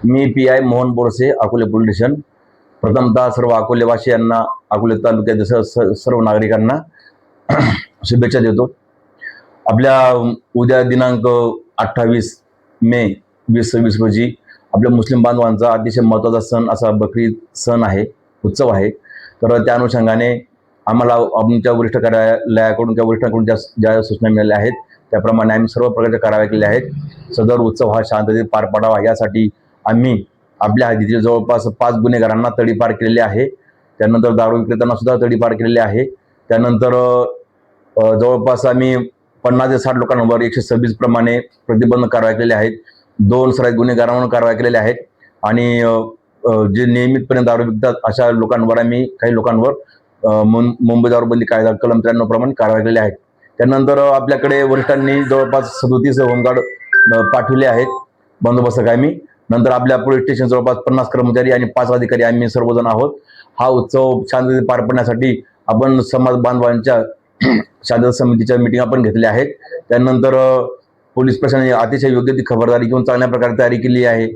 मी PI. Mohan Borse, Akole police station. प्रथमतः सर्व अकोलेवासियांना, अकोले तालुक्यातील सर्व नागरिकांना शुभेच्छा देतो. आपल्या उद्या दिनांक 28 मे 2026 रोजी आपल्या मुस्लिम बांधवांचा अतिशय महत्त्वाचा सण असा बकरी सण आहे, उत्सव आहे. तर त्या अनुषंगाने आम्हाला आमच्या वरिष्ठ कार्यालयाकडून किंवा वरिष्ठांकडून ज्या सूचना मिळाल्या आहेत त्याप्रमाणे आम्ही सर्व प्रकारच्या कारवाया केल्या आहेत. सदर उत्सव हा शांततेत पार पाडावा यासाठी आम्ही आपल्या हद्दीतील जवळपास 5 गुन्हेगारांना तडीपार केलेले आहे. त्यानंतर दारू विक्रेत्यांना सुद्धा तडीपार केलेले आहे. त्यानंतर जवळपास आम्ही 50 ते 60 लोकांवर 126 प्रमाणे प्रतिबंध कारवाया केलेल्या आहेत. 2 सराईत गुन्हेगारांवर कारवाया केलेल्या आहेत आणि जे नियमितपणे दारू विकतात अशा लोकांवर आम्ही काही लोकांवर मुंबई दारूबंदी कायदा कलम 93 प्रमाणे कारवाया केलेल्या आहेत. त्यानंतर आपल्याकडे वरिष्ठांनी जवळपास 37 होमगार्ड पाठवले आहेत बंदोबस्त कायमी. नंतर आपल्या पोलीस स्टेशन जवळपास 50 कर्मचारी आणि 5 अधिकारी आम्ही सर्वजण आहोत. हा उत्सव शांततेत पार पडण्यासाठी आपण समाज बांधवांच्या शांतता समितीच्या मिटिंग आपण घेतल्या आहेत. त्यानंतर पोलीस प्रशासनाने अतिशय योग्य ती खबरदारी घेऊन चांगल्या प्रकारे तयारी केली आहे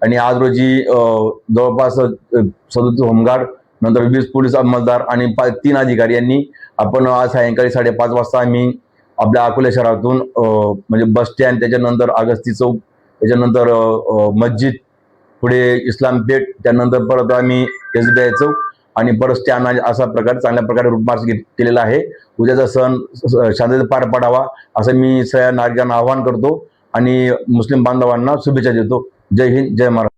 आणि आज रोजी जवळपास 37 होमगार्ड, नंतर 20 पोलीस अंमलदार आणि 3 अधिकारी यांनी आपण आज सायंकाळी 5:30 वाजता आम्ही आपल्या अकोले शहरातून म्हणजे बस स्टँड, त्याच्यानंतर अगस्ती चौक, त्याच्यानंतर मस्जिद, पुढे इस्लाम पेठ, त्यानंतर परत आम्ही SBI चौक आणि परत स्टँड असा प्रकारे चांगल्या प्रकारे रूट मार्च केलेला आहे. उद्याचा सण शांततेत पार पाडावा असं मी सगळ्या नागरिकांना आवाहन करतो आणि मुस्लिम बांधवांना शुभेच्छा देतो. जय हिंद, जय महाराष्ट्र.